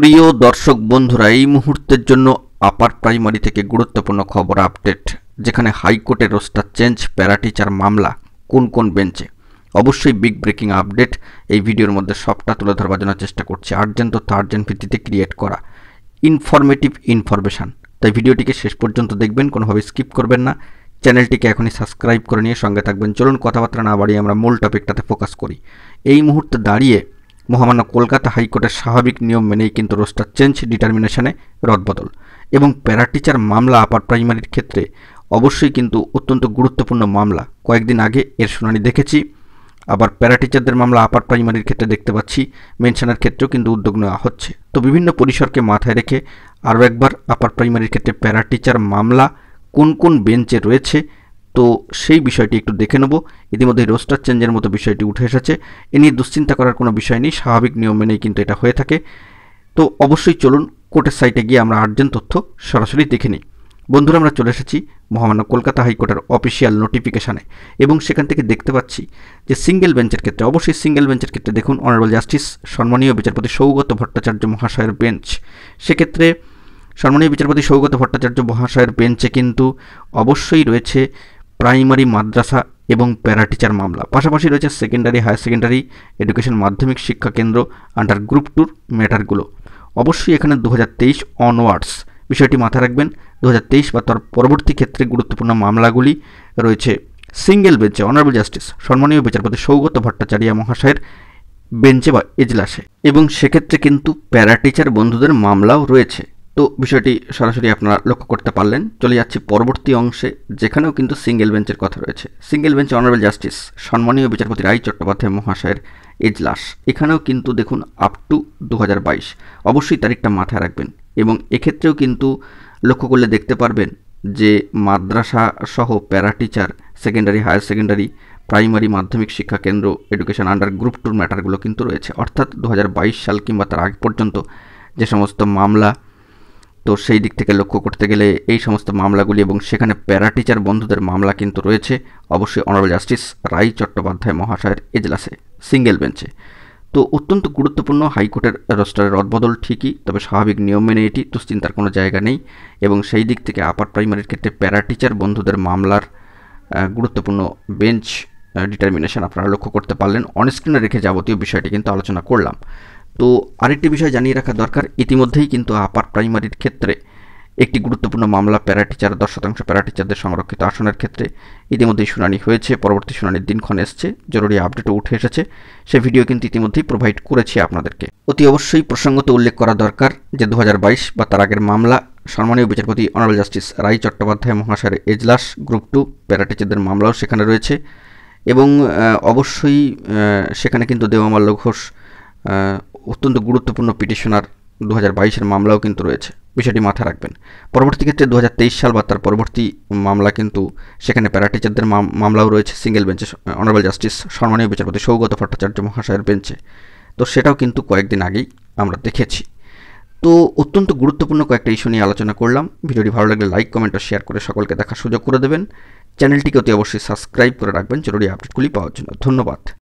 প্রিয় দর্শক বন্ধুরা, এই মুহূর্তের জন্য আপার প্রাইমারি থেকে গুরুত্বপূর্ণ খবর আপডেট, যেখানে হাইকোর্টের রোস্টার চেঞ্জ, প্যারা টিচার মামলা কোন কোন বেঞ্চে। অবশ্যই বিগ ব্রেকিং আপডেট এই ভিডিওর মধ্যে সবটা তুলে ধরবার জন্য চেষ্টা করছি। আর্জেন্ট তথ্য আর্জেন্ট ভিত্তিতে ক্রিয়েট করা ইনফরমেটিভ ইনফরমেশান, তাই ভিডিওটিকে শেষ পর্যন্ত দেখবেন, কোনোভাবে স্কিপ করবেন না। চ্যানেলটিকে এখনই সাবস্ক্রাইব করে নিয়ে সঙ্গে থাকবেন। চলুন কথাবার্তা না বাড়িয়ে আমরা মূল টপিকটাতে ফোকাস করি। এই মুহূর্তে দাঁড়িয়ে মহামান্য কলকাতা হাইকোর্টের স্বাভাবিক নিয়ম মেনেই কিন্তু রোস্টার চেঞ্জ ডিটারমিনেশনে রদবদল, এবং প্যারা টিচার মামলা আপার প্রাইমারির ক্ষেত্রে অবশ্যই কিন্তু অত্যন্ত গুরুত্বপূর্ণ মামলা। কয়েকদিন আগে এর শুনানি দেখেছি, আবার প্যারা টিচারদের মামলা আপার প্রাইমারির ক্ষেত্রে দেখতে পাচ্ছি, মেনশনের ক্ষেত্রেও কিন্তু উদ্যোগ নেওয়া হচ্ছে। তো বিভিন্ন পরিসরকে মাথায় রেখে আরও একবার আপার প্রাইমারির ক্ষেত্রে প্যারা টিচার মামলা কোন কোন বেঞ্চে রয়েছে, তো সেই বিষয়টি একটু দেখে নেব। ইতিমধ্যে রোস্টার চেঞ্জের মতো বিষয়টি উঠে এসেছে, এ নিয়ে দুশ্চিন্তা করার কোনো বিষয় নেই, স্বাভাবিক নিয়ম মেনেই কিন্তু এটা হয়ে থাকে। তো অবশ্যই চলুন কোর্টের সাইটে গিয়ে আমরা আর্জেন্ট তথ্য সরাসরি দেখে নিই। বন্ধুরা, আমরা চলে এসেছি মহামান্য কলকাতা হাইকোর্টের অফিসিয়াল নোটিফিকেশানে, এবং সেখান থেকে দেখতে পাচ্ছি যে সিঙ্গেল বেঞ্চের ক্ষেত্রে, অবশ্যই সিঙ্গেল বেঞ্চের ক্ষেত্রে দেখুন, অনারেবল জাস্টিস সম্মানীয় বিচারপতি সৌগত ভট্টাচার্য মহাশয়ের বেঞ্চ। সেক্ষেত্রে সম্মানীয় বিচারপতি সৌগত ভট্টাচার্য মহাশয়ের বেঞ্চে কিন্তু অবশ্যই রয়েছে প্রাইমারি মাদ্রাসা এবং প্যারা টিচার মামলা, পাশাপাশি রয়েছে সেকেন্ডারি হায়ার সেকেন্ডারি এডুকেশন মাধ্যমিক শিক্ষা কেন্দ্র আন্ডার গ্রুপ 2 ম্যাটারগুলো। অবশ্যই এখানে 2023 অনওয়ার্ডস বিষয়টি মাথায় রাখবেন। 2023 বা তার পরবর্তী ক্ষেত্রে গুরুত্বপূর্ণ মামলাগুলি রয়েছে সিঙ্গেল বেঞ্চে অনারেবল জাস্টিস সম্মানীয় বিচারপতি সৌগত ভট্টাচার্য মহাশয়ের বেঞ্চে বা এজলাসে, এবং সেক্ষেত্রে কিন্তু প্যারা টিচার বন্ধুদের মামলাও রয়েছে। তো বিষয়টি সরাসরি আপনারা লক্ষ্য করতে পারলেন। চলে যাচ্ছি পরবর্তী অংশে, যেখানেও কিন্তু সিঙ্গেল বেঞ্চের কথা রয়েছে। সিঙ্গেল বেঞ্চে অনারেবল জাস্টিস সম্মানীয় বিচারপতি রায় চট্টোপাধ্যায় মহাশয়ের এজলাস, এখানেও কিন্তু দেখুন আপ টু 2022, অবশ্যই তারিখটা মাথায় রাখবেন। এবং এক্ষেত্রেও কিন্তু লক্ষ্য করলে দেখতে পারবেন যে মাদ্রাসা সহ para teacher, secondary higher secondary, primary মাধ্যমিক শিক্ষা কেন্দ্র এডুকেশন আন্ডার গ্রুপ 2 ম্যাটারগুলো কিন্তু রয়েছে, অর্থাৎ 2022 সাল কিংবা তার আগ পর্যন্ত যে সমস্ত মামলা, তো সেই দিক থেকে লক্ষ্য করতে গেলে এই সমস্ত মামলাগুলি এবং সেখানে প্যারা টিচার বন্ধুদের মামলা কিন্তু রয়েছে অবশ্যই অনারেবল জাস্টিস রায় চট্টোপাধ্যায় মহাশয়ের এজলাসে সিঙ্গেল বেঞ্চে। তো অত্যন্ত গুরুত্বপূর্ণ হাইকোর্টের রোস্টারের রদবদল ঠিকই, তবে স্বাভাবিক নিয়ম মেনে এটি দুশ্চিন্তার কোনো জায়গা নেই। এবং সেই দিক থেকে আপার প্রাইমারির ক্ষেত্রে প্যারা টিচার বন্ধুদের মামলার গুরুত্বপূর্ণ বেঞ্চ ডিটারমিনেশন আপনারা লক্ষ্য করতে পারলেন। অনস্ক্রিনে রেখে যাবতীয় বিষয়টি কিন্তু আলোচনা করলাম। তো আরেকটি বিষয় জানিয়ে রাখা দরকার, ইতিমধ্যেই কিন্তু আপার প্রাইমারির ক্ষেত্রে একটি গুরুত্বপূর্ণ মামলা প্যারা টিচার 10% প্যারা টিচারদের সংরক্ষিত আসনের ক্ষেত্রে ইতিমধ্যেই শুনানি হয়েছে, পরবর্তী শুনানির দিনক্ষণ এসছে, জরুরি আপডেটও উঠে এসেছে। সে ভিডিও কিন্তু ইতিমধ্যেই প্রোভাইড করেছি আপনাদেরকে। অতি অবশ্যই প্রসঙ্গত উল্লেখ করা দরকার যে 2022 বা তার আগের মামলা সম্মানীয় বিচারপতি অনারেবল জাস্টিস রায় চট্টোপাধ্যায় মহাশয়ের এজলাস গ্রুপ 2 প্যারা টিচারদের মামলাও সেখানে রয়েছে, এবং অবশ্যই সেখানে কিন্তু দেওয়ামাল্য ঘোষ অত্যন্ত গুরুত্বপূর্ণ পিটিশনার 2022-এর মামলাও কিন্তু রয়েছে, বিষয়টি মাথায় রাখবেন। পরবর্তী ক্ষেত্রে 2023 সাল বা তার পরবর্তী মামলা কিন্তু সেখানে প্যারা টিচারদের মামলাও রয়েছে সিঙ্গেল বেঞ্চে অনারেবল জাস্টিস সম্মানীয় বিচারপতি সৌগত ভট্টাচার্য মহাশয়ের বেঞ্চে। তো সেটাও কিন্তু কয়েকদিন আগেই আমরা দেখেছি। তো অত্যন্ত গুরুত্বপূর্ণ কয়েকটা ইস্যু নিয়ে আলোচনা করলাম। ভিডিওটি ভালো লাগলে লাইক, কমেন্ট ও শেয়ার করে সকলকে দেখার সুযোগ করে দেবেন। চ্যানেলটিকে অতি অবশ্যই সাবস্ক্রাইব করে রাখবেন জরুরি আপডেটগুলি পাওয়ার জন্য। ধন্যবাদ।